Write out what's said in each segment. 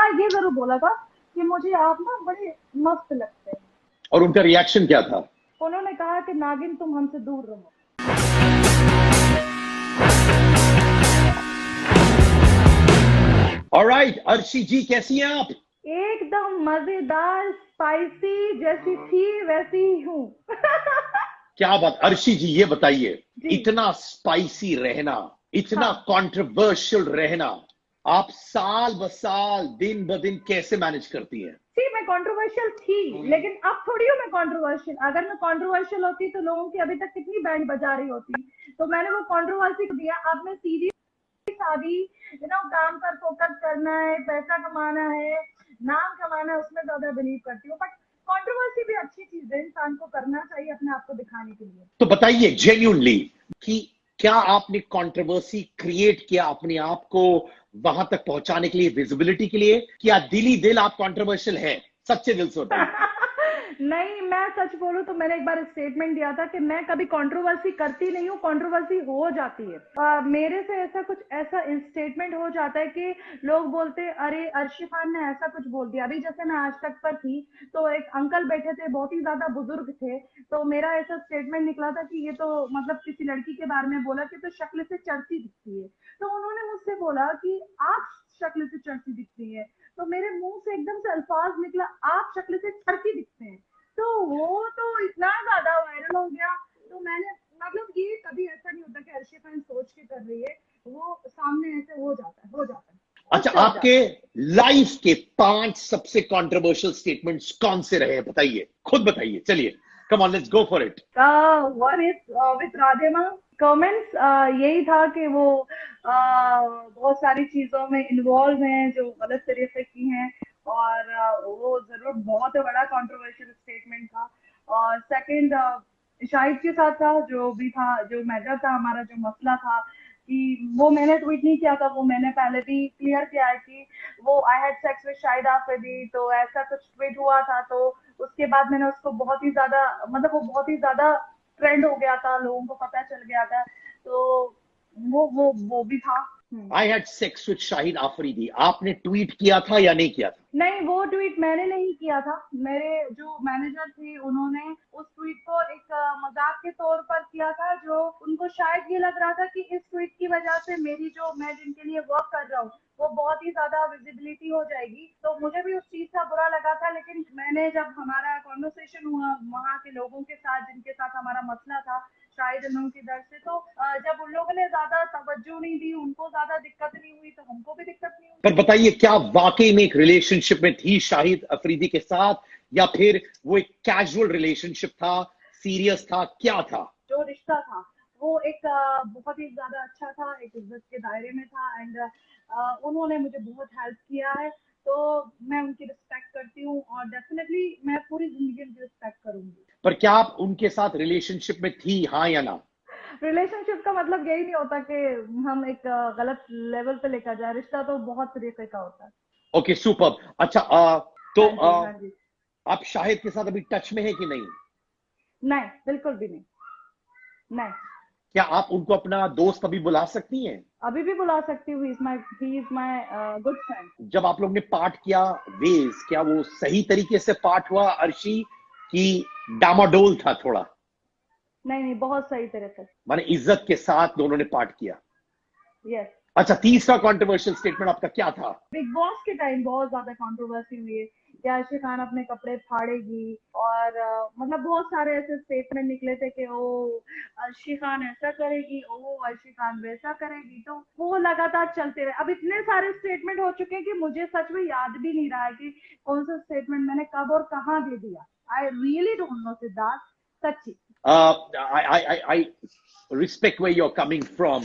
हाँ ये जरूर बोला था कि मुझे आप ना बड़े मस्त लगते हैं। और उनका रिएक्शन क्या था? उन्होंने कहा कि नागिन तुम हमसे दूर रहो। ऑलराइट, अर्शी जी कैसी हैं आप? एकदम मजेदार, स्पाइसी, जैसी थी वैसी ही हूँ। क्या बात, अर्शी जी ये बताइए, जी। इतना स्पाइसी रहना, इतना हाँ। कंट्रोवर्शियल रहना, आप साल ब साल दिन ब दिन कैसे मैनेज करती हैं? सी मैं कंट्रोवर्शियल थी, लेकिन अब थोड़ी हूँ मैं कंट्रोवर्शियल। अगर मैं कंट्रोवर्शियल होती तो लोगों की अभी तक कितनी बैंड बजा रही होती। तो मैंने वो कंट्रोवर्सी को दिया। अब मैं सीधी सादी काम पर फोकस करना है, पैसा कमाना है, नाम कमाना है, उसमें ज्यादा बिलीव करती हूँ। बट कंट्रोवर्सी भी अच्छी चीज है, इंसान को करना चाहिए अपने आप को दिखाने के लिए। तो बताइए जेन्युइनली कि क्या आपने कंट्रोवर्सी क्रिएट किया अपने आप को वहां तक पहुंचाने के लिए, विजिबिलिटी के लिए, क्या दिली दिल आप कंट्रोवर्शियल है? सच्चे दिल से बताइए। नहीं, मैं सच बोलूं तो मैंने एक बार स्टेटमेंट दिया था कि मैं कभी कंट्रोवर्सी करती नहीं हूँ, कंट्रोवर्सी हो जाती है। मेरे से ऐसा कुछ ऐसा स्टेटमेंट हो जाता है कि लोग बोलते हैं अरे अर्शी खान ने ऐसा कुछ बोल दिया। अभी जैसे मैं आज तक पर थी तो एक अंकल बैठे थे, बहुत ही ज्यादा बुजुर्ग थे। तो मेरा ऐसा स्टेटमेंट निकला था कि ये तो मतलब किसी लड़की के बारे में बोला कि तो शक्ल से चढ़ती दिखती है। तो उन्होंने मुझसे बोला कि आप शक्ल से चढ़ती दिखती है। तो मेरे मुंह से एकदम से अल्फाज निकला, आप शक्ल से चढ़ती दिखते हैं। तो वो तो इतना ज्यादा वायरल हो गया। तो मैंने मतलब ये कभी ऐसा नहीं होता कि अर्शी खान सोच के कर रही है, वो सामने ऐसे हो जाता है, हो जाता है, अच्छा, उससे हो आपके जाता है। लाइफ के 5 सबसे कंट्रोवर्शियल स्टेटमेंट्स कौन से रहे हैं? बताइए, खुद बताइए, चलिए, come on, let's go for it. One is with Radhe Maa comments. यही था कि वो बहुत सारी चीजों में इन्वॉल्व हैं जो गलत तरीके की हैं। और वो जरूर बहुत बड़ा कंट्रोवर्शियल स्टेटमेंट था। और सेकंड शाहिद के साथ था, जो भी था, जो मैटर था हमारा, जो मसला था कि वो मैंने ट्वीट नहीं किया था, वो मैंने पहले भी क्लियर किया है कि वो I had sex with Shahid Afridi, तो ऐसा कुछ ट्वीट हुआ था। तो उसके बाद मैंने उसको बहुत ही ज्यादा, मतलब वो बहुत ही ज्यादा ट्रेंड हो गया था, लोगों को पता चल गया था। तो वो भी था। I had sex with Shahid Afridi, आपने ट्वीट किया था या नहीं किया था? नहीं, वो ट्वीट मैंने नहीं किया था। मेरे जो मैनेजर थे उन्होंने उस ट्वीट को एक मजाक के तौर पर किया था। जो उनको शायद ये लग रहा था कि इस ट्वीट की वजह से मेरी जो मैं जिनके लिए वर्क कर रहा हूँ वो बहुत ही ज्यादा विजिबिलिटी हो जाएगी। तो मुझे भी उस चीज का बुरा लगा था। लेकिन मैंने जब हमारा कॉन्वर्सेशन हुआ वहाँ के लोगों के साथ जिनके साथ हमारा मसला था शायद उन्हों की दर से, तो जब उन लोगों ने ज्यादा तवज्जो नहीं दी, उनको ज्यादा दिक्कत नहीं हुई, तो हमको भी दिक्कत नहीं हुई। पर बताइए, क्या वाकई में एक रिलेशनशिप में थी शाहिद अफरीदी के साथ, या फिर वो एक कैजुअल रिलेशनशिप था, सीरियस था, क्या था? जो रिश्ता था वो एक बहुत ही ज्यादा अच्छा था, एक इज्जत के दायरे में था। एंड उन्होंने मुझे बहुत हेल्प किया है। तो मैं उनकी रिस्पेक्ट करती हूँ और डेफिनेटली मैं पूरी जिंदगी उनकी रिस्पेक्ट करूंगी। पर क्या आप उनके साथ रिलेशनशिप में थी, हाँ या ना? रिलेशनशिप का मतलब यही नहीं होता कि हम एक गलत लेवल पे लेकर जाए। रिश्ता तो बहुत तरीके का होता है। Okay, super. अच्छा, तो हाँ जी, हाँ जी। आप शाहिद के साथ अभी टच में है कि नहीं? नहीं, बिल्कुल भी नहीं। नहीं। क्या आप उनको अपना दोस्त अभी बुला सकती हैं? अभी भी बुला सकती हूँ। He is my good friend. जब आप लोग ने पार्ट किया वेज, क्या वो सही तरीके से पार्ट हुआ अर्शी, कि डामाडोल था थोड़ा? नहीं नहीं, बहुत सही तरह से। माने इज्जत के साथ दोनों ने पार्ट किया? यस। अच्छा, तीसरा कंट्रोवर्शियल स्टेटमेंट आपका क्या था? बिग बॉस के टाइम बहुत ज्यादा कंट्रोवर्सी हुई है कि अर्शी खान अपने कपड़े फाड़ेगी। और मतलब बहुत सारे ऐसे स्टेटमेंट निकले थे कि ओ अर्शी खान ऐसा करेगी, ओ अर्शी खान वैसा करेगी। तो वो लगातार चलते रहे। अब इतने सारे स्टेटमेंट हो चुके हैं कि मुझे सच में याद भी नहीं रहा है कि कौन सा स्टेटमेंट मैंने कब और कहाँ दे दिया। I really don't know Siddharth, सच्ची। I respect where you are coming from.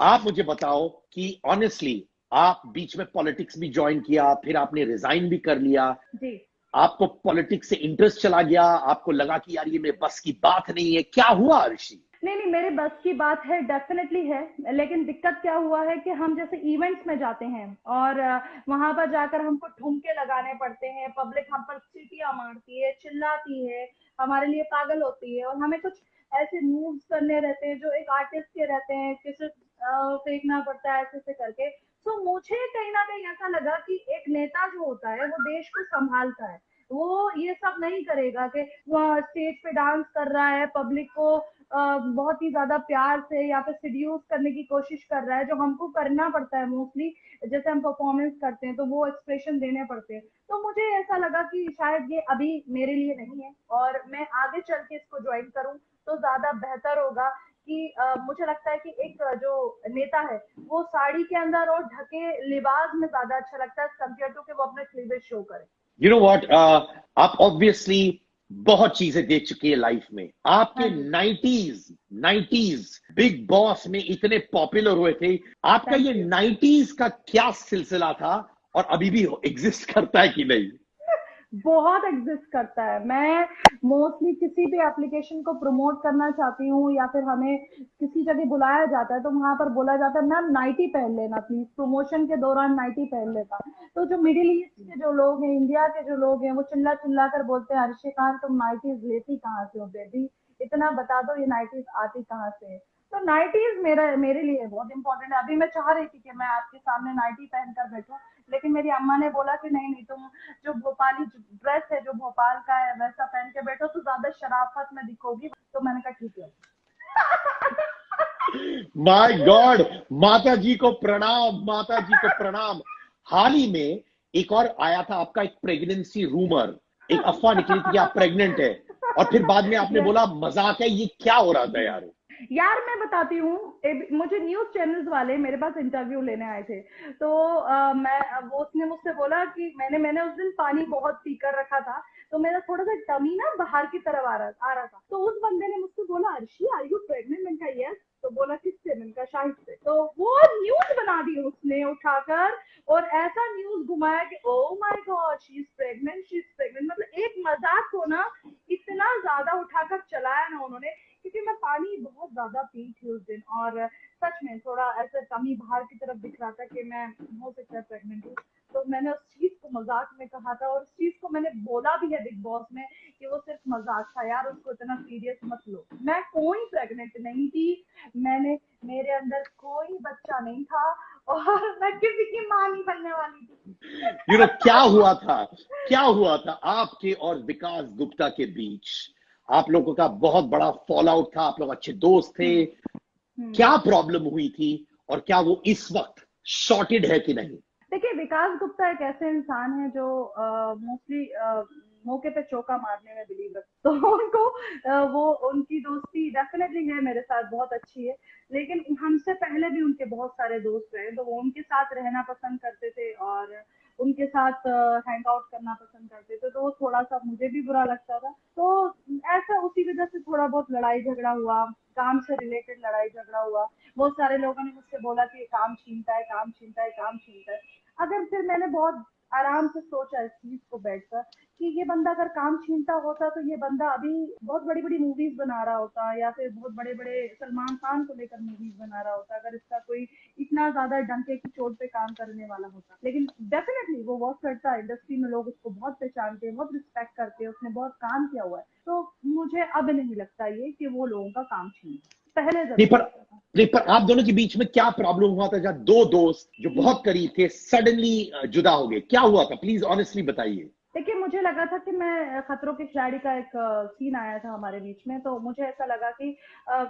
आप मुझे बताओ कि ऑनेस्टली, आप बीच में पॉलिटिक्स भी ज्वाइन किया, फिर आपने रिजाइन भी कर लिया, जी। आपको पॉलिटिक्स से इंटरेस्ट चला गया, आपको लगा कि यार ये मेरे बस की बात नहीं है, क्या हुआ अर्शी? नहीं नहीं, मेरे बस की बात है, डेफिनेटली है। लेकिन दिक्कत क्या हुआ है कि हम जैसे इवेंट्स में जाते हैं और वहां पर जाकर हमको ठुमके लगाने पड़ते हैं। पब्लिक हम पर सीटियां मारती है, चिल्लाती है, हमारे लिए पागल होती है। और हमें कुछ ऐसे मूव्स करने रहते हैं जो एक आर्टिस्ट के रहते हैं, किसी फेंकना पड़ता है ऐसे ऐसे करके। तो मुझे कहीं ना कहीं ऐसा लगा कि एक नेता जो होता है वो देश को संभालता है। वो ये सब नहीं करेगा कि वो स्टेज पे डांस कर रहा है, पब्लिक को बहुत ही ज्यादा प्यार से या फिर सिड्यूस करने की कोशिश कर रहा है, जो हमको करना पड़ता है मोस्टली। जैसे हम परफॉर्मेंस करते हैं तो वो एक्सप्रेशन देने पड़ते हैं। तो मुझे ऐसा लगा कि शायद ये अभी मेरे लिए नहीं है और मैं आगे चल के इसको ज्वाइन करूं तो ज्यादा बेहतर होगा। कि मुझे लगता है कि एक जो नेता है वो साड़ी के अंदर और ढके लिबास में ज्यादा अच्छा लगता है कंपेयर टू कि वो अपने क्लीवेज शो करे। यू नो व्हाट, आप ऑब्वियसली बहुत चीजें देख चुकी है लाइफ में। आपके हाँ जी। 90s बिग बॉस में इतने पॉपुलर हुए थे, आपका थैंक ये यू। 90s का क्या सिलसिला था और अभी भी एग्जिस्ट करता है कि नहीं? बहुत एग्जिस्ट करता है। मैं मोस्टली किसी भी एप्लीकेशन को प्रमोट करना चाहती हूँ या फिर हमें किसी जगह बुलाया जाता है तो वहां पर बोला जाता है मैम नाइटी पहन लेना प्लीज, प्रमोशन के दौरान नाइटी पहन लेता। तो जो मिडिल ईस्ट के जो लोग हैं, इंडिया के जो लोग हैं, वो चिल्ला चिल्ला कर बोलते हैं अर्शी खान तुम नाइटीज लेती कहाँ से हो बेबी, इतना बता दो ये नाइटीज आती कहाँ से है। तो नाइटीज मेरे लिए बहुत इंपॉर्टेंट है। अभी मैं चाह रही थी कि मैं आपके सामने नाइटी पहनकर बैठूं, लेकिन मेरी अम्मा ने बोला कि नहीं नहीं, तुम जो भोपाली ड्रेस है जो भोपाल का है वैसा पहन के बैठो तो ज्यादा शराफत में दिखोगी। तो मैंने कहा ठीक है। माय गॉड, माता जी को प्रणाम, माता जी को प्रणाम। हाल ही में एक और आया था आपका एक प्रेगनेंसी रूमर, एक अफवाह निकली थी कि आप प्रेग्नेंट है और फिर बाद में आपने बोला मजाक है। ये क्या हो रहा था यार? यार मैं बताती हूँ, मुझे न्यूज चैनल्स वाले मेरे पास इंटरव्यू लेने आए थे। तो वो उसने मुझसे बोला कि मैंने उस दिन पानी बहुत पी कर रखा था तो मेरा थोड़ा सा टमी ना बाहर की तरफ आ रहा था। तो उस बंदे ने मुझसे बोला अर्शी आर यू प्रेग्नेंट? मैंने कहा यस। तो बोला किससे? मैंने कहा शाहिद से। तो वो न्यूज बना दी उसने उठाकर और ऐसा न्यूज घुमाया कि oh my God she is pregnant, she is pregnant. मतलब एक मजाक को ना इतना ज्यादा उठाकर चलाया ना उन्होंने, क्योंकि मैं पानी बहुत ज्यादा पी थी उस दिन और सच में थोड़ा ऐसे कमी बाहर की तरफ दिख रहा था कि मैं हो सकता है प्रेग्नेंट हूँ। तो मैंने उस चीज को मजाक में कहा था और उस चीज को मैंने बोला भी है बिग बॉस में कि वो सिर्फ मजाक था यार, उसको इतना सीरियस मत लो। मैं कोई प्रेग्नेंट नहीं थी, मैंने मेरे अंदर कोई बच्चा नहीं था और मैं किसी की माँ नहीं बनने वाली थी। यू नो क्या हुआ था, क्या हुआ था आपके और विकास गुप्ता के बीच? आप लोगों का बहुत बड़ा फॉल आउट था, आप लोग अच्छे दोस्त थे। हम्म। क्या प्रॉब्लम हुई थी और क्या वो इस वक्त सॉर्टेड है कि नहीं? देखिए विकास गुप्ता एक ऐसे इंसान है जो मोस्टली मौके पे चौका मारने में बिलीव रखते, तो उनको वो उनकी दोस्ती डेफिनेटली है मेरे साथ बहुत अच्छी है। लेकिन हमसे पहले भी उनके बहुत सारे दोस्त रहे तो वो उनके साथ रहना पसंद करते थे और उनके साथ हैंग आउट करना पसंद करते थे, तो वो थोड़ा सा मुझे भी बुरा लगता था। तो ऐसा उसी वजह से थोड़ा बहुत लड़ाई झगड़ा हुआ, काम से रिलेटेड लड़ाई झगड़ा हुआ। बहुत सारे लोगों ने मुझसे बोला कि काम छीनता है, काम छीनता है, काम छीनता है। अगर फिर मैंने बहुत आराम से सोचा इस चीज को बैठकर कि ये बंदा अगर काम छीनता होता तो ये बंदा अभी बहुत बड़ी बड़ी मूवीज बना रहा होता या फिर बहुत बड़े बड़े सलमान खान को लेकर मूवीज बना रहा होता, अगर इसका कोई इतना ज्यादा डंके की चोट पे काम करने वाला होता। लेकिन डेफिनेटली वो वर्क करता है, इंडस्ट्री में लोग उसको बहुत पहचानते हैं, बहुत रिस्पेक्ट करते हैं, उसने बहुत काम किया हुआ है। तो मुझे अब नहीं लगता ये कि वो लोगों का काम छीन, पहले नहीं जरूर पर लगता था। नहीं पर आप दोनों के बीच में क्या प्रॉब्लम हुआ था जब दो दोस्त जो बहुत करीब थे सडनली जुदा हो गए? क्या हुआ था, प्लीज ऑनेस्टली बताइए। देखिए मुझे लगा था कि मैं खतरों के खिलाड़ी का एक सीन आया था हमारे बीच में, तो मुझे ऐसा लगा कि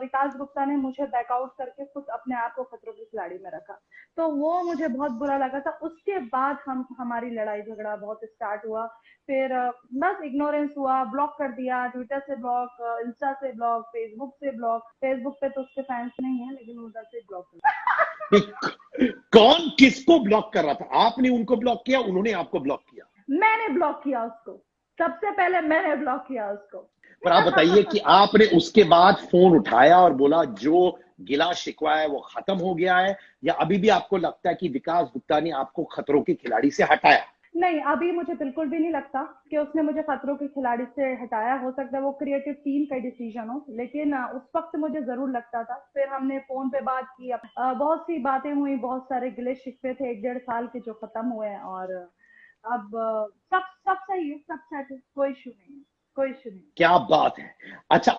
विकास गुप्ता ने मुझे बैकआउट करके खुद अपने आप को खतरों के खिलाड़ी में रखा। तो वो मुझे बहुत बुरा लगा था। उसके बाद हमारी लड़ाई झगड़ा बहुत स्टार्ट हुआ। फिर बस इग्नोरेंस हुआ, ब्लॉक कर दिया, ट्विटर से ब्लॉक, इंस्टा से ब्लॉक, फेसबुक से ब्लॉक। फेसबुक पे तो उसके फैंस नहीं है लेकिन उधर से ब्लॉक कर। कौन किसको ब्लॉक कर रहा था? आपने उनको ब्लॉक किया, उन्होंने आपको ब्लॉक किया? मैंने ब्लॉक किया उसको, सबसे पहले मैंने ब्लॉक किया उसको। पर आप बताइए कि आपने उसके बाद फोन उठाया और बोला जो गिला शिकवा है वो खत्म हो गया है, या अभी भी आपको लगता है कि विकास गुप्ता ने आपको खतरों के खिलाड़ी से हटाया? नहीं, अभी मुझे बिल्कुल भी नहीं लगता कि उसने मुझे खतरों के खिलाड़ी से हटाया। हो सकता है वो क्रिएटिव टीम का डिसीजन हो, लेकिन उस वक्त मुझे जरूर लगता था। फिर हमने फोन पे बात की, बहुत सी बातें हुई, बहुत सारे गिले शिकवे थे 1-1.5 साल के जो खत्म हुए हैं और अब सब सब सही है, सब सेट है, कोई इशू नहीं है, कोई इशू नहीं। क्या बात है। अच्छा,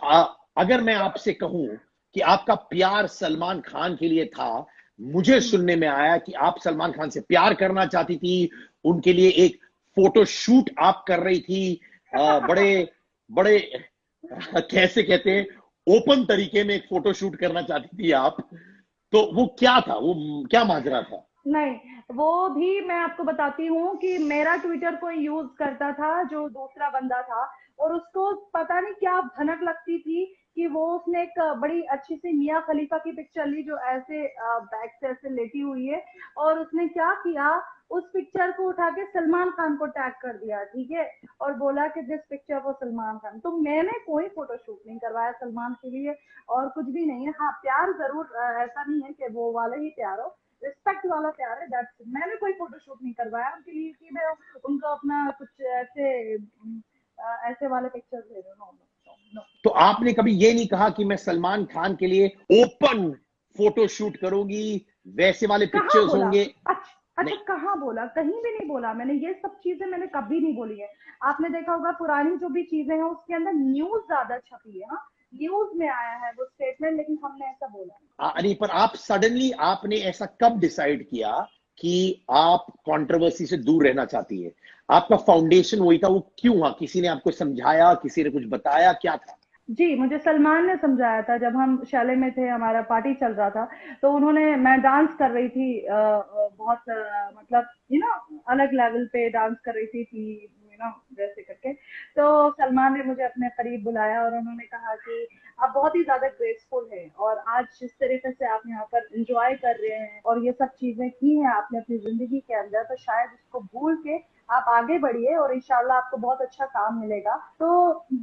अगर मैं आपसे कहूं कि आपका प्यार सलमान खान के लिए था, मुझे सुनने में आया कि आप सलमान खान से प्यार करना चाहती थी, उनके लिए एक फोटो शूट आप कर रही थी, बड़े बड़े कैसे कहते हैं, ओपन तरीके में एक फोटो शूट करना चाहती थी आप, तो वो क्या था, वो क्या माजरा था? नहीं, वो भी मैं आपको बताती हूँ कि मेरा ट्विटर कोई यूज करता था जो दूसरा बंदा था, और उसको पता नहीं क्या भनक लगती थी कि वो उसने एक बड़ी अच्छी सी मियाँ खलीफा की पिक्चर ली जो ऐसे बैक से ऐसे लेटी हुई है, और उसने क्या किया, उस पिक्चर को उठा के सलमान खान को टैग कर दिया, ठीक है, और बोला कि this picture for Salman Khan. तो मैंने कोई फोटो शूट नहीं करवाया सलमान के लिए, और कुछ भी नहीं है। हाँ, प्यार जरूर, ऐसा नहीं है कि वो वाला ही प्यार हो, रिस्पेक्ट वाला प्यार है, दैट्स इट। मैंने कोई फोटो शूट नहीं करवाया उनके लिए कि मैं उनको अपना कुछ ऐसे वाले पिक्चर्स ले रही हूँ। No no no. तो आपने कभी ये नहीं कहा कि मैं सलमान खान के लिए ओपन फोटो शूट करूंगी, वैसे वाले कहाँ पिक्चर्स बोला? होंगे? अच्छा अच्छा, नहीं। कहाँ बोला? कहीं भी नहीं बोला मैंने, ये सब चीजें मैंने कभी नहीं बोली है। आपने देखा होगा पुरानी जो भी चीजें हैं उसके अंदर न्यूज ज्यादा छपी है, हाँ, न्यूज में आया है वो स्टेटमेंट, लेकिन हमने ऐसा बोला नहीं। नहीं, पर आप सडनली आपने ऐसा कब डिसाइड किया कि आप कंट्रोवर्सी से दूर रहना चाहती है? आपका फाउंडेशन वही था, वो क्यों हुआ? किसी ने आपको समझाया, किसी ने कुछ बताया, क्या था? जी, मुझे सलमान ने समझाया था जब हम शैले में थे, हमारा पार्टी चल रहा था, तो उन्होंने, मैं डांस कर रही थी, बहुत मतलब अलग लेवल पे डांस कर रही थी वैसे करके। तो सलमान ने मुझे अपने करीब बुलाया और उन्होंने कहा कि आप बहुत ही ज्यादा ग्रेसफुल हैं, और आज जिस तरीके से आप यहाँ पर एंजॉय कर रहे हैं और ये सब चीजें की हैं आपने अपनी जिंदगी के अंदर, तो शायद इसको भूल के आप आगे बढ़िए और इंशाल्लाह आपको बहुत अच्छा काम मिलेगा। तो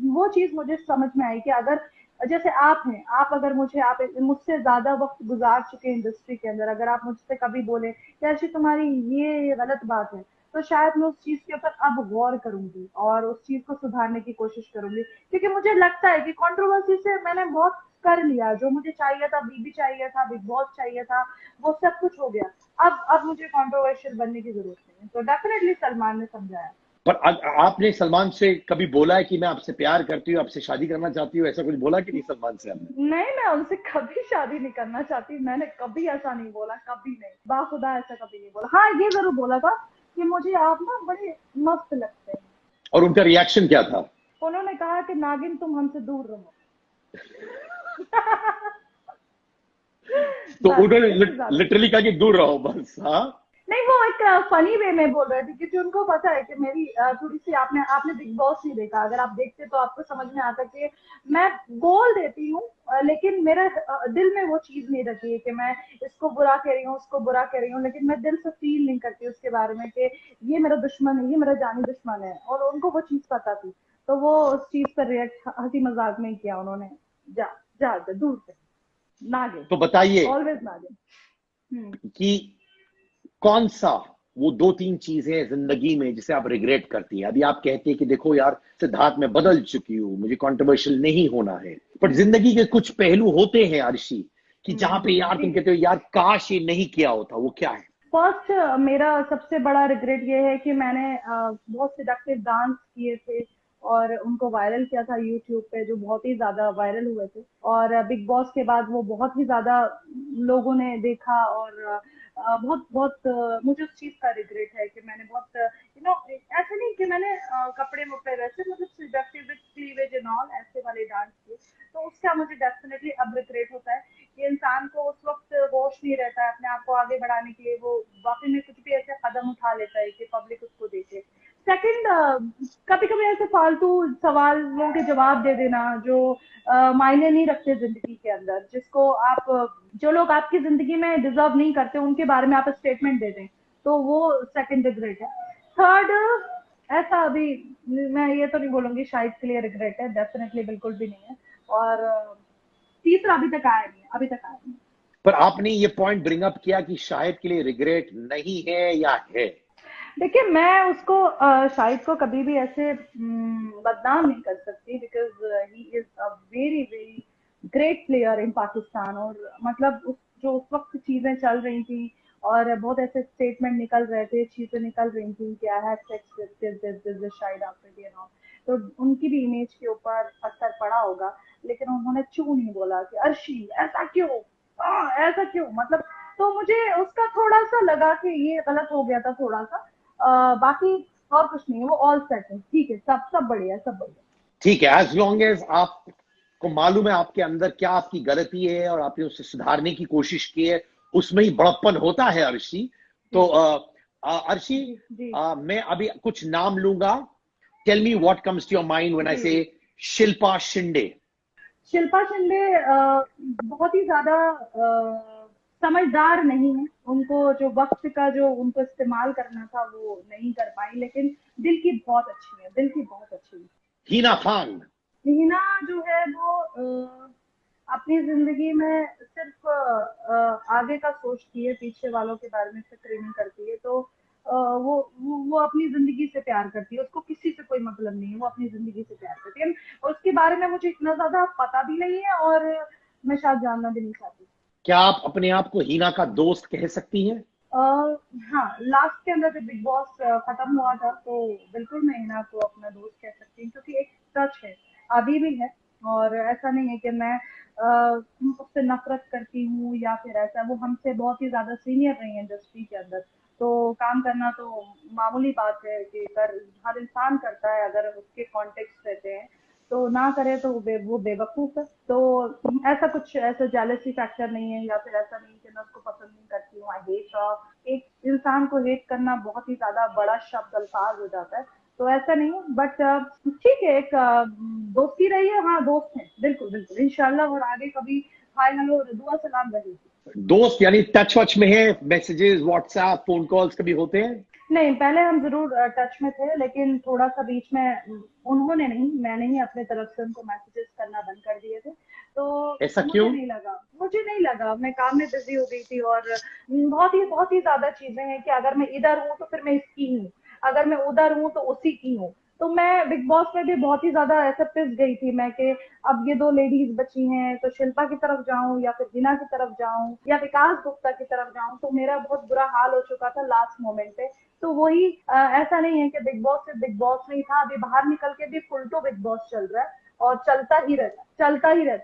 वो चीज मुझे समझ में आई कि अगर जैसे आप हैं, आप अगर आप मुझसे ज्यादा वक्त गुजार चुके हैं इंडस्ट्री के अंदर, अगर आप मुझसे कभी बोले कि अर्शी तुम्हारी ये गलत बात है, तो शायद मैं उस चीज के ऊपर अब गौर करूंगी और उस चीज को सुधारने की कोशिश करूंगी, क्योंकि मुझे लगता है कि कंट्रोवर्सी से मैंने बहुत कर लिया, जो मुझे चाहिए था, बीबी चाहिए था, बिग बॉस चाहिए था, वो सब कुछ हो गया। अब मुझे कंट्रोवर्शियल बनने की जरूरत नहीं है, तो डेफिनेटली सलमान ने समझाया। पर आपने सलमान से कभी बोला है कि मैं आपसे प्यार करती हूँ, आपसे शादी करना चाहती हूँ, ऐसा कुछ बोला कि नहीं सलमान से आपने? नहीं, मैं उनसे कभी शादी नहीं करना चाहती, मैंने कभी ऐसा नहीं बोला, कभी नहीं, बाखुदा ऐसा कभी नहीं बोला। हाँ, ये जरूर बोला था कि मुझे आप ना बड़े मस्त लगते हैं। और उनका रिएक्शन क्या था? उन्होंने कहा कि नागिन तुम हमसे दूर रहो। तो बस उन्होंने इससे ज्यादा कुछ लिटरली कहा कि दूर रहो बस? हाँ। नहीं, वो एक फनी वे में बोल रहे थे, क्योंकि उनको पता है कि मेरी थोड़ी सी, आपने आपने बिग बॉस नहीं देखा, अगर आप देखते तो आपको समझ में आता कि मैं बोल देती हूँ, लेकिन मेरे दिल में वो चीज नहीं रखी है कि मैं इसको बुरा कह रही हूँ, उसको बुरा कह रही हूँ, लेकिन मैं दिल से फील नहीं करती उसके बारे में कि ये मेरा दुश्मन है, ये मेरा जानी दुश्मन है, और उनको वो चीज पता थी, तो वो उस चीज पर रिएक्ट हंसी मजाक में किया उन्होंने। जा जा जा, दूर से, नागे, तो बताइए ऑलवेज नागे। कि कौन सा वो दो तीन चीजें जिंदगी में जिसे आप रिग्रेट करती हैं? अभी आप कहती हैं कि देखो यार सिद्धार्थ, मैं बदल चुकी हूं, मुझे कंट्रोवर्शियल नहीं होना है, पर जिंदगी के कुछ पहलू होते हैं अर्शी कि जहां पे यार तुम जी, कहते हो यार काश ये नहीं किया होता, वो क्या है? फर्स्ट मेरा सबसे बड़ा रिग्रेट ये है कि मैंने बहुत सिडक्टिव डांस किए थे और उनको वायरल किया था यूट्यूब पे, जो बहुत ही ज्यादा वायरल हुए थे, और बिग बॉस के बाद वो बहुत ही ज्यादा लोगों ने देखा, और बहुत बहुत मुझे उस चीज का रिग्रेट है कि मैंने बहुत ऐसे नहीं कि मैंने कपड़े वपड़े वैसे, मतलब seductive with cleavage and all ऐसे वाले डांस किए, तो उसका मुझे डेफिनेटली अब रिग्रेट होता है कि इंसान को उस वक्त होश नहीं रहता है अपने आप को आगे बढ़ाने के लिए, वो वाकई में कुछ भी ऐसे कदम उठा लेता है कि पब्लिक उसको देखे। सेकंड, कभी कभी ऐसे फालतू सवालों के जवाब दे देना जो मायने नहीं रखते जिंदगी के अंदर, जिसको आप जो लोग आपकी जिंदगी में डिजर्व नहीं करते उनके बारे में आप स्टेटमेंट दे दें, तो वो सेकंड रिग्रेट है। थर्ड, ऐसा अभी मैं ये तो नहीं बोलूंगी शायद के लिए रिग्रेट है, डेफिनेटली बिल्कुल भी नहीं है। और तीसरा अभी तक आया नहीं है, अभी तक आया नहीं। पर आपने ये पॉइंट ब्रिंग अप किया कि शायद के लिए रिग्रेट नहीं है या है। देखिए, मैं उसको शाहिद को कभी भी ऐसे बदनाम नहीं कर सकती, because he is a very very great player in Pakistan, और मतलब जो उस वक्त चीजें चल रही थी और बहुत ऐसे स्टेटमेंट निकल रहे थे, चीजें निकल रही थी कि I have sex with Shahid Afridi and all, तो उनकी भी इमेज के ऊपर असर पड़ा होगा, लेकिन उन्होंने चू नहीं बोला कि अर्शी ऐसा क्यों, ऐसा क्यों, मतलब, तो मुझे उसका थोड़ा सा लगा कि ये गलत हो गया था थोड़ा सा। बाकी और कुछ नहीं है, वो ऑल सेट है, ठीक है, सब सब बढ़िया, सब बढ़िया। ठीक है, एज लॉन्ग एज आपको मालूम है आपके अंदर क्या आपकी गलती है और आपने उसे सुधारने की कोशिश की है, उसमें ही बड़प्पन होता है अर्शी। तो अर्शी, जी जी। मैं अभी कुछ नाम लूंगा, tell me what comes to your mind when I जी से जी। शिल्पा शिंदे। शिल्पा शिंदे बहुत ही ज्यादा समझदार नहीं है, उनको जो वक्त का जो उनको इस्तेमाल करना था वो नहीं कर पाई, लेकिन दिल की बहुत अच्छी है, दिल की बहुत अच्छी है। हिना खान। हीना जो है वो अपनी जिंदगी में सिर्फ आगे का सोचती है, पीछे वालों के बारे में फिक्र नहीं करती है। तो वो अपनी जिंदगी से प्यार करती है, उसको किसी से कोई मतलब नहीं है, वो अपनी जिंदगी से प्यार करती है। और उसके बारे में मुझे इतना ज्यादा पता भी नहीं है, और मैं शायद जानना भी नहीं चाहती। क्या आप अपने आप को हिना का दोस्त कह सकती हैं? हाँ, लास्ट के अंदर जब बिग बॉस खत्म हुआ था तो बिल्कुल मैं हिना को अपना दोस्त कह सकती हूँ, क्योंकि एक टच है, अभी भी है। और ऐसा नहीं है कि मैं उससे नफरत करती हूँ या फिर ऐसा, वो हमसे बहुत ही ज्यादा सीनियर रही है इंडस्ट्री के अंदर। तो काम करना तो मामूली बात है कि हर इंसान करता है, अगर उसके कॉन्टेक्स्ट रहते हैं। तो ना करे तो वो बेवकूफ है। तो ऐसा कुछ ऐसा जेलसी फैक्टर नहीं है, या फिर ऐसा नहीं कि मैं उसको पसंद नहीं करती हूँ, आई हेट। एक इंसान को हेट करना बहुत ही ज्यादा बड़ा शब्द अल्फाज हो जाता है। तो ऐसा नहीं है, बट ठीक है, एक दोस्ती रही है, हाँ दोस्त है, बिल्कुल बिल्कुल, इंशाल्लाह। और आगे कभी हाय हेलो दुआ सलाम रहेगी। दोस्त यानी टच वच में है, मैसेजेस व्हाट्सएप फोन कॉल्स कभी होते हैं? नहीं, पहले हम ज़रूर टच में थे, लेकिन थोड़ा-सा बीच में उन्होंने नहीं, मैंने ही अपने तरफ से उनको मैसेजेस करना बंद कर दिए थे। तो ऐसा क्यों? मुझे नहीं लगा, मैं काम में बिज़ी हो गई थी। और बहुत ही ज़्यादा चीज़ें हैं कि अगर मैं इधर हूँ, तो फिर मैं इसकी हूँ, अगर मैं उधर हूँ, तो उसी की हूँ। तो मैं बिग बॉस में भी बहुत ही ज़्यादा ऐसे पिस गई थी मैं कि अब ये 2 लेडीज़ बची हैं, तो शिल्पा की तरफ जाऊँ या फिर हिना की तरफ जाऊँ या विकास गुप्ता की तरफ जाऊँ, तो मेरा बहुत बुरा हाल हो चुका था लास्ट मोमेंट पे। तो वही ऐसा नहीं है कि बिग बॉस सिर्फ बिग बॉस नहीं था, अभी बाहर निकल के भी फुल टू बिग बॉस चल रहा है, और चलता ही रहता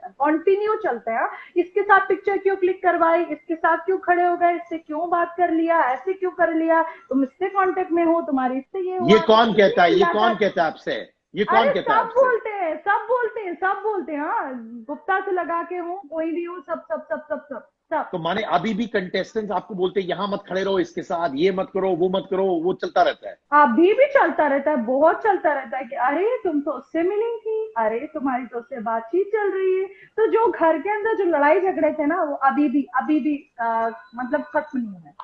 है, कंटिन्यू चलता है। इसके साथ पिक्चर क्यों क्लिक करवाई, इसके साथ क्यों खड़े हो गए, इससे क्यों बात कर लिया, ऐसे क्यों कर लिया, तुम इससे कांटेक्ट में हो, तुम्हारी इससे ये ये हुआ, तो कौन कुछ कहता नहीं है, ये चिल्लाता कौन है। कहता है आपसे? ये कौन अरे कहता है सब आपसे? बोलते हैं, सब बोलते हैं, सब बोलते हैं, हाँ। गुप्ता से लगा के हूँ, कोई भी हूँ, सब सब सब सब सब सब। तो माने अभी भी कंटेस्टेंट्स आपको बोलते हैं यहां मत खड़े रहो इसके साथ, ये मत करो, वो मत करो, वो चलता रहता है? अभी भी चलता रहता है, बहुत चलता रहता है कि अरे तुम तो उससे मिली थी, अरे तुम्हारी तो उससे बातचीत चल रही है। तो जो घर के अंदर जो लड़ाई झगड़े थे ना, वो अभी भी मतलब खत्म नहीं है।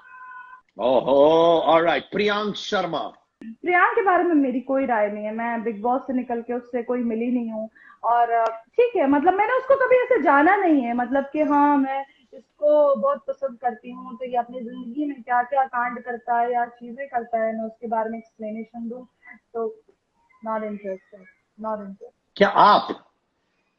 ओहो, ऑलराइट, प्रियांक शर्मा। प्रियांक के बारे में मेरी कोई राय नहीं है, मैं बिग बॉस से निकल के उससे कोई मिली नहीं हूँ। और ठीक है, मतलब मैंने उसको कभी ऐसे जाना नहीं है, मतलब कि हाँ मैं इसको बहुत पसंद करती हूँ, तो ये अपनी जिंदगी में क्या क्या कांड करता है या चीजें करता है, मैं उसके बारे में एक्सप्लेनेशन दूँ। तो नॉट इंटरेस्टेड, नॉट इंटरेस्टेड। क्या आप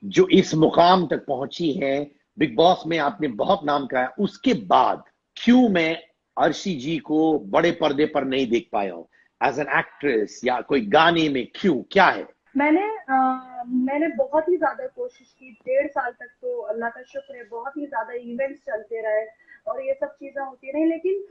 जो इस मुकाम तक पहुंची हैं, बिग बॉस में आपने बहुत नाम कराया, उसके बाद क्यों मैं अर्शी जी को बड़े पर्दे पर नहीं देख पाया हूं एज एन एक्ट्रेस या कोई गाने में, क्यों, क्या है? मैंने बहुत ही ज्यादा कोशिश की, 1.5 साल तक तो अल्लाह का शुक्र है बहुत ही ज्यादा इवेंट्स चलते रहे और ये सब चीजें होती रही, लेकिन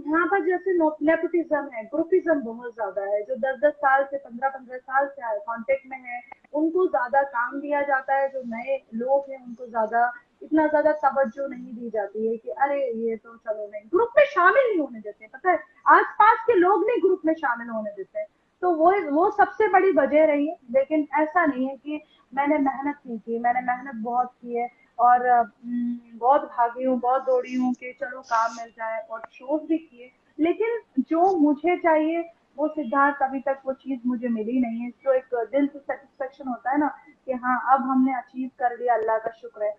यहाँ पर जैसे नेपोटिज्म है, ग्रुपिज्म बहुत ज्यादा है। जो 10-10 साल से 15-15 साल से कांटेक्ट में है, उनको ज्यादा काम दिया जाता है, जो नए लोग हैं उनको ज्यादा इतना ज्यादा तवज्जो नहीं दी जाती है कि अरे ये तो चलो नहीं, ग्रुप में शामिल नहीं होने देते, पता है, आसपास के लोग नहीं ग्रुप में शामिल होने देते। तो वो सबसे बड़ी वजह रही है, लेकिन ऐसा नहीं है कि मैंने मेहनत नहीं की, मैंने मेहनत बहुत की है। और बहुत भागी हूँ, बहुत दौड़ी हूँ कि चलो काम मिल जाए, और शोज भी किए, लेकिन जो मुझे चाहिए वो सिद्धार्थ अभी तक वो चीज मुझे मिली नहीं है, जो एक दिल से सेटिस्फेक्शन होता है ना कि हाँ अब हमने अचीव कर लिया, अल्लाह का शुक्र है।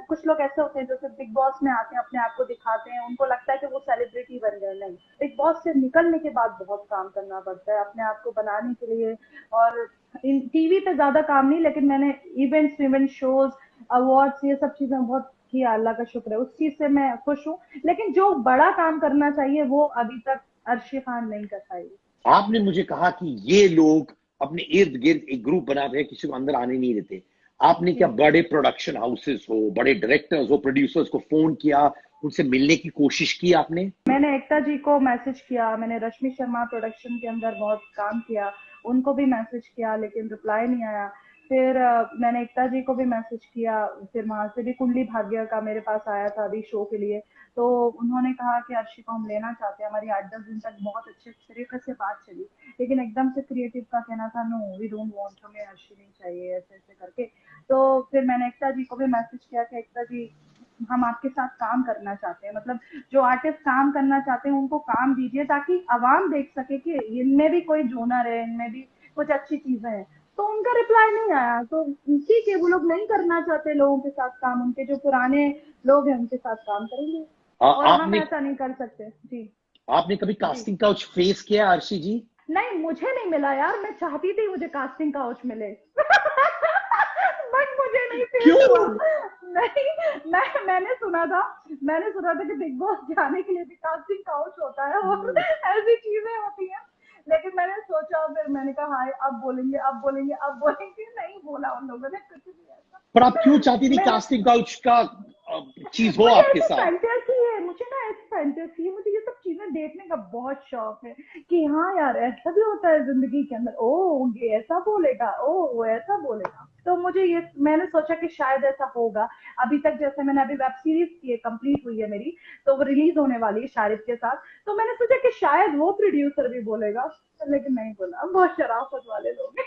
कुछ लोग ऐसे होते हैं जो सिर्फ बिग बॉस में आते हैं, अपने आप को दिखाते हैं, उनको लगता है कि वो सेलिब्रिटी बन गए, नहीं, बिग बॉस से निकलने के बाद बहुत काम करना पड़ता है अपने आप को बनाने के लिए। और टीवी पे ज्यादा काम नहीं, लेकिन मैंने इवेंट शोज, अवार्ड्स, ये सब चीजें बहुत किया, अल्लाह का शुक्र है, उस चीज से मैं खुश हूँ। लेकिन जो बड़ा काम करना चाहिए वो अभी तक अर्शी खान नहीं कर पाई। आपने मुझे कहा कि ये लोग अपने इर्द गिर्द एक ग्रुप बनाते हैं, किसी को अंदर आने नहीं देते। आपने क्या जी बड़े प्रोडक्शन हाउसेस हो, बड़े डायरेक्टर्स हो, प्रोड्यूसर्स को फोन किया, उनसे मिलने की कोशिश की आपने? मैंने एकता जी को मैसेज किया, मैंने रश्मि शर्मा प्रोडक्शन के अंदर बहुत काम किया, उनको भी मैसेज किया लेकिन रिप्लाई नहीं आया। फिर मैंने एकता जी को भी मैसेज किया, फिर वहां से भी कुंडली भाग्य का मेरे पास आया था अभी शो के लिए, तो उन्होंने कहा कि अर्शी को हम लेना चाहते हैं। हमारी 8-10 दिन तक बहुत अच्छे तरीके से बात चली, लेकिन एकदम से क्रिएटिव का कहना था नो वी डोंट वांट, हमें अर्शी नहीं चाहिए, ऐसे ऐसे करके। तो फिर मैंने एकता जी को भी मैसेज किया कि एकता जी हम आपके साथ काम करना चाहते हैं, मतलब जो आर्टिस्ट काम करना चाहते हैं उनको काम दीजिए ताकि आवाम देख सके कि इनमें भी कोई जोनर है, इनमें भी कुछ अच्छी चीजें हैं। तो उनका रिप्लाई नहीं आया, तो ठीक है, वो लोग नहीं करना चाहते लोगों के साथ काम, उनके जो पुराने लोग हैं उनके साथ काम करेंगे, और हम आपने ऐसा नहीं कर सकते जी। आपने कभी जी कास्टिंग काउच फेस किया अर्शी जी? नहीं, मुझे नहीं मिला यार, मैं चाहती थी मुझे कास्टिंग काउच मिले बट मुझे नहीं फेस हुआ। क्यों? नहीं, मैंने सुना था कि बिग बॉस जाने के लिए भी कास्टिंग काउच होता है और ऐसी चीजें होती हैं, लेकिन मैंने सोचा, फिर मैंने कहा हाय अब बोलेंगे, अब बोलेंगे, अब बोलेंगे, नहीं बोला उन लोगों ने कुछ भी पर आप क्यों ऐसा। चाहती थी मैं कास्टिंग काउच का चीज हो मुझे आपके ऐसी साथ? फैंटेसी है, मुझे ना ऐसी फैंटेसी है, मुझे ये सब चीजें देखने का बहुत शौक है कि हाँ यार ऐसा भी होता है जिंदगी के अंदर, ओ ये ऐसा बोलेगा, ओ वो ऐसा बोलेगा। तो मुझे ये, मैंने सोचा कि शायद ऐसा होगा। अभी तक जैसे मैंने अभी वेब सीरीज की है, कंप्लीट हुई है मेरी, तो वो रिलीज होने वाली है शारिद के साथ, तो मैंने सोचा कि शायद वो प्रोड्यूसर भी बोलेगा, लेकिन नहीं बोला, बहुत शराफत वाले लोग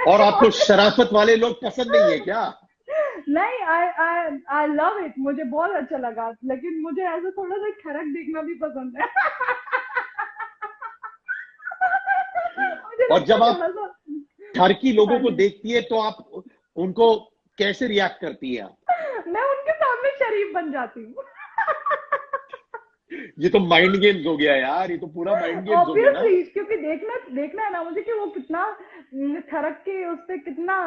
और आपको शराफत वाले लोग पसंद नहीं है क्या? नहीं, आई आई आई लव इट, मुझे बहुत अच्छा लगा, लेकिन मुझे ऐसा थोड़ा सा ठरक देखना भी पसंद है मुझे और लगता जब है आप थोड़ा सा। टर्की लोगों हाँ को जी, देखती है तो आप उनको कैसे रिएक्ट करती है? मैं उनके सामने शरीफ बन जाती हूँ ये तो माइंड गेम्स हो गया यार, ये तो पूरा माइंड गेम्स हो गया ना। ऑब्वियसली, क्योंकि देखना देखना है ना मुझे कि वो कितना ठरक के उससे कितना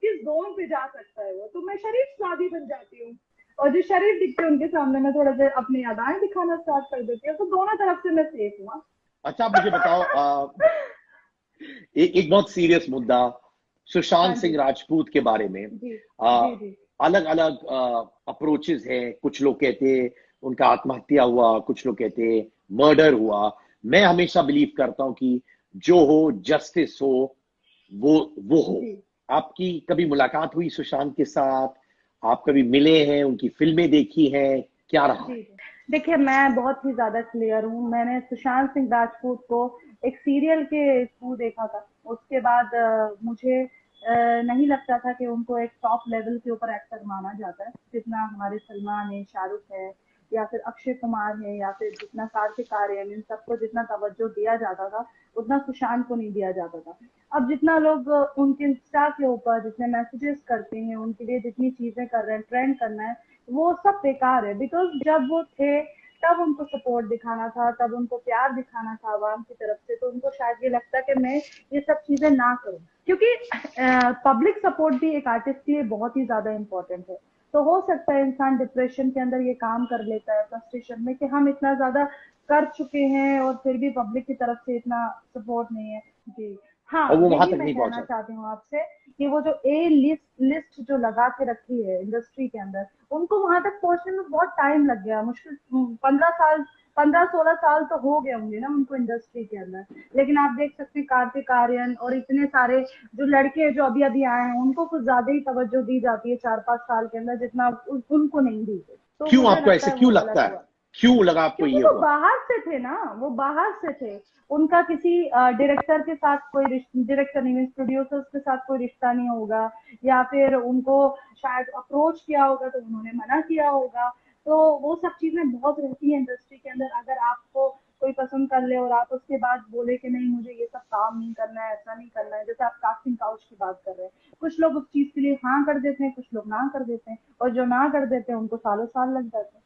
किस जोन पे जा सकता है वो, तो मैं शरीफ शादी बन जाती हूँ, और जो शरीफ दिखते हैं उनके सामने मैं थोड़ा सा अपनी अदाएं दिखाना स्टार्ट कर देती हूँ, तो दोनों तरफ से मैं सेफ हूँ। अच्छा, आप मुझे बताओ, एक बहुत सीरियस मुद्दा, हाँ सुशांत जी। सिंह राजपूत के बारे में। जी आ, जी जी अलग अलग अप्रोचेस हैं, कुछ लोग कहते हैं उनका आत्महत्या हुआ, कुछ लोग कहते हैं मर्डर हुआ। मैं हमेशा बिलीव करता हूं कि जो हो, जस्टिस हो, वो हो। जी आपकी कभी मुलाकात हुई सुशांत के साथ? आप कभी मिले हैं, उनकी फिल्में देखी हैं, क्या रहा है? जी जी। देखिए, मैं बहुत ही ज्यादा क्लियर हूँ, मैंने सुशांत सिंह राजपूत को एक सीरियल के थ्रू देखा था। उसके बाद मुझे नहीं लगता था कि उनको एक टॉप लेवल के ऊपर एक्टर माना जाता है, जितना हमारे सलमान है, शाहरुख है, या फिर अक्षय कुमार है, या फिर जितना कार्तिक आर्यन, इन सबको जितना तवज्जो दिया जाता था उतना सुशांत को नहीं दिया जाता था। अब जितना लोग उनके इंस्टा के ऊपर जितने मैसेजेस करते हैं, उनके लिए जितनी चीजें कर रहे हैं, ट्रेंड करना है, वो सब बेकार है। बिकॉज जब वो थे तब उनको सपोर्ट दिखाना था, तब उनको प्यार दिखाना था आवाम की तरफ से, तो उनको शायद ये लगता कि मैं ये सब चीजें ना करूं, क्योंकि पब्लिक सपोर्ट भी एक आर्टिस्ट के लिए बहुत ही ज्यादा इंपॉर्टेंट है। तो हो सकता है इंसान डिप्रेशन के अंदर ये काम कर लेता है, फ्रस्ट्रेशन में, कि हम इतना ज्यादा कर चुके हैं और फिर भी पब्लिक की तरफ से इतना सपोर्ट नहीं है। जी और हाँ, वो वहां यही तक मैं नहीं कहना पहुंचा? चाहती हूँ आपसे कि वो जो ए लिस्ट जो लगा के रखी है इंडस्ट्री के अंदर, उनको वहां तक पहुंचने में बहुत टाइम लग गया, मुश्किल 15 साल, 15-16 साल तो हो गए होंगे ना उनको इंडस्ट्री के अंदर। लेकिन आप देख सकते हैं कार्तिक आर्यन और इतने सारे जो लड़के जो अभी अभी आए हैं, उनको कुछ ज्यादा ही तवज्जो दी जाती है 4-5 साल के अंदर, जितना उनको नहीं दी गई। तो क्यों मुझे आपको लगता ऐसे है वो क्यों लगता गलत है? हुआ, क्यों लगा आपको क्योंकि ये वो हुआ? बाहर से थे ना, वो बाहर से थे, उनका किसी डायरेक्टर के साथ कोई डायरेक्टर नहीं मीन प्रोड्यूसर्स के साथ कोई रिश्ता नहीं होगा, या फिर उनको शायद अप्रोच किया होगा तो उन्होंने मना किया होगा। तो वो सब चीजें बहुत रहती है इंडस्ट्री के अंदर, अगर आपको कोई पसंद कर ले और आप उसके बाद बोले कि नहीं मुझे ये सब काम नहीं करना है, ऐसा नहीं करना है, जैसे आप कास्टिंग काउच की बात कर रहे हैं, कुछ लोग उस चीज के लिए हाँ कर देते हैं, कुछ लोग ना कर देते हैं, और जो ना कर देते हैं उनको सालों साल लग जाते हैं।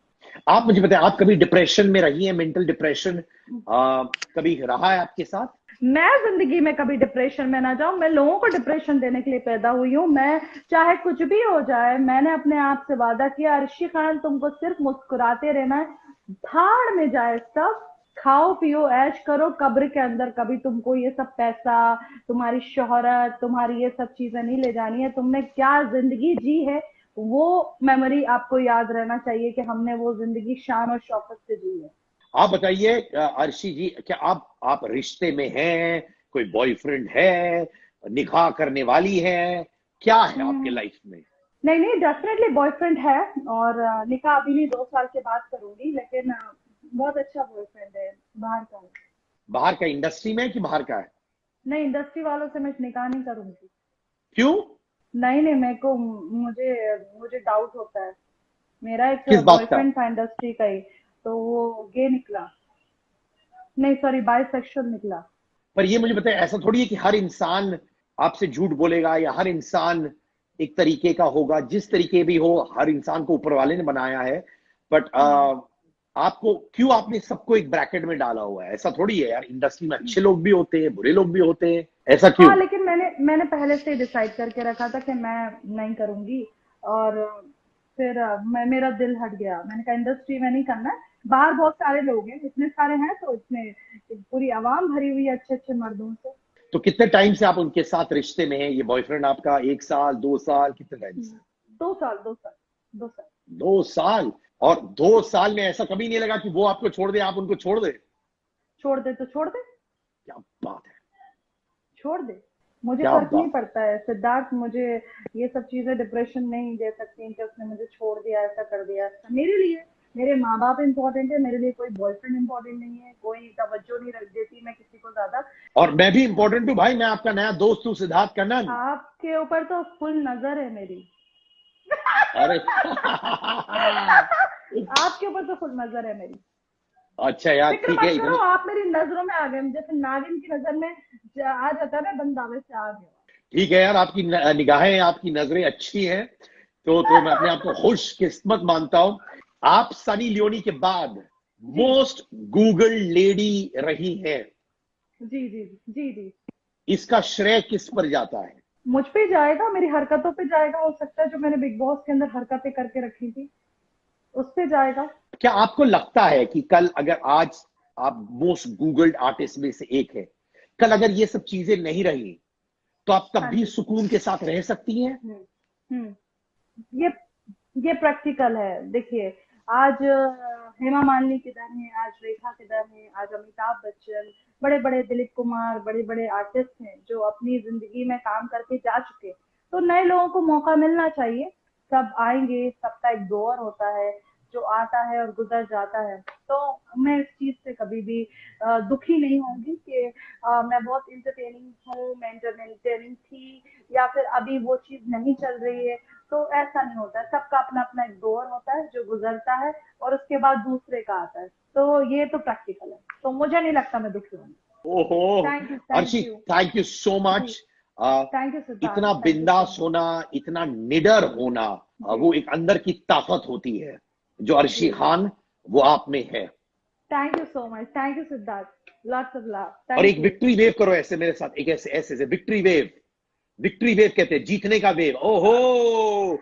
आप मुझे बताएं, आप कभी डिप्रेशन में रही हैं? मेंटल डिप्रेशन कभी रहा है आपके साथ? मैं जिंदगी में कभी डिप्रेशन में ना जाऊं, मैं लोगों को डिप्रेशन देने के लिए पैदा हुई हूँ। मैं चाहे कुछ भी हो जाए, मैंने अपने आप से वादा किया अर्शी खान तुमको सिर्फ मुस्कुराते रहना है, भाड़ में जाए सब, खाओ पियो ऐश करो, कब्र के अंदर कभी तुमको ये सब पैसा, तुम्हारी शोहरत, तुम्हारी ये सब चीजें नहीं ले जानी है, तुमने क्या जिंदगी जी है वो मेमोरी आपको याद रहना चाहिए कि हमने वो जिंदगी शान और शौकत से जी है। आप बताइए अर्शी जी, क्या आप रिश्ते में हैं? कोई बॉयफ्रेंड है? निकाह करने वाली है? क्या है आपके हम्म, लाइफ में? नहीं नहीं, डेफिनेटली बॉयफ्रेंड है। और निकाह अभी नहीं, 2 साल के बाद करूंगी, लेकिन बहुत अच्छा बॉयफ्रेंड है, बाहर का है। बाहर का, इंडस्ट्री में है कि बाहर का है? नहीं, इंडस्ट्री वालों से मैं निकाह नहीं करूंगी। क्यों? नहीं नहीं, मेरे को मुझे मुझे डाउट होता है। मेरा एक किस बात का? बॉयफ्रेंड था इंडस्ट्री का ही, तो वो गे निकला। नहीं सॉरी, बाइसेक्सुअल निकला। पर ये मुझे बताए, ऐसा थोड़ी है कि हर इंसान आपसे झूठ बोलेगा, या हर इंसान एक तरीके का होगा। जिस तरीके भी हो, हर इंसान को ऊपर वाले ने बनाया है। बट हम्म। आपको क्यों, आपने सबको एक ब्रैकेट में डाला हुआ है? ऐसा थोड़ी है यार, इंडस्ट्री में अच्छे लोग भी होते हैं, बुरे लोग भी होते हैं, ऐसा क्यों? हाँ, लेकिन मैंने पहले से ही डिसाइड करके रखा था कि मैं नहीं करूंगी। और फिर मेरा दिल हट गया, मैंने कहा इंडस्ट्री में नहीं करना है। बाहर बहुत सारे लोग हैं, इतने सारे हैं, तो इसमें पूरी आवाम भरी हुई है अच्छे अच्छे मर्दों से। तो कितने टाइम से आप उनके साथ रिश्ते में हैं? ये बॉयफ्रेंड आपका 1 साल, 2 साल, कितने टाइम से? 2 साल, 2 साल, 2 साल। 2 साल? और 2 साल में ऐसा कभी नहीं लगा कि वो आपको छोड़ दे, आप उनको छोड़ दे? छोड़ दे तो छोड़ दे। क्या बात है! छोड़ दे। मुझे क्या फर्क नहीं बात! पड़ता है सिद्धार्थ, मुझे ये सब चीजें डिप्रेशन नहीं दे सकती कि उसने मुझे छोड़ दिया, ऐसा कर दिया। ऐसा मेरे लिए मेरे माँ बाप इम्पोर्टेंट है, मेरे लिए कोई बॉयफ्रेंड इम्पोर्टेंट नहीं है, कोई तवज्जो नहीं रख देती मैं किसी को ज्यादा। और मैं भी इंपॉर्टेंट हूँ भाई, मैं आपका नया दोस्त हूँ, सिद्धार्थ कन्नन। आपके ऊपर तो फुल नजर है मेरी। अरे आपके ऊपर तो फुल नजर है मेरी। अच्छा यार, फिक्र ठीक मत है, करो, इतनी। आप मेरी नजरों में आ गए, जैसे नागिन की नजर में आ जाता है ना बंदा, वैसे आ गया। ठीक है यार, आपकी निगाहें, आपकी नजरें अच्छी हैं। तो मैं अपने आप को खुश किस्मत मानता हूँ। आप सनी लियोनी के बाद जी मोस्ट गूगल लेडी रही हैं। जी जी जी जी। इसका श्रेय किस पर जाता है? मुझ पे जाएगा, मेरी हरकतों पे जाएगा, हो सकता है जो मैंने बिग बॉस के अंदर हरकतें करके रखी थी उस पे जाएगा। क्या आपको लगता है कि कल अगर आज आप मोस्ट गूगल्ड आर्टिस्ट में से एक है, कल अगर ये सब चीजें नहीं रही, तो आप तब हाँ भी जी। सुकून के साथ रह सकती हैं? हम्म। ये ये प्रैक्टिकल है, देखिए। आज हेमा मालिनी किधर है, आज रेखा किधर है, आज अमिताभ बच्चन, बड़े बड़े दिलीप कुमार, बड़े बड़े आर्टिस्ट हैं जो अपनी जिंदगी में काम करके जा चुके। तो नए लोगों को मौका मिलना चाहिए। सब आएंगे, सबका एक दौर होता है जो आता है और गुजर जाता है। तो मैं इस चीज से कभी भी दुखी नहीं होंगी कि मैं बहुत इंटरटेनिंग हूँ, मैं इंटरटेनिंग थी, या फिर अभी वो चीज नहीं चल रही है। तो ऐसा नहीं होता है, सबका अपना अपना एक दौर होता है जो गुजरता है, और उसके बाद दूसरे का आता है। तो ये तो प्रैक्टिकल है, तो मुझे नहीं लगता मैं दुखी हूँ। ओहो! Thank you, Arshi, thank you. Thank you so ji. Much. Thank you Siddharth, इतना थैंक यू सो बिंदास मच। होना, इतना निडर होना, जी वो एक अंदर की ताकत होती है जो अर्शी जी जी। खान, वो आप में है। Thank you so much, thank you Siddharth, lots of love, और थैंक एक यू। विक्ट्री वेव करो ऐसे मेरे साथ, एक ऐसे ऐसे विक्ट्री वेव। विक्ट्री वेव कहते हैं जीतने का वेव। ओहो!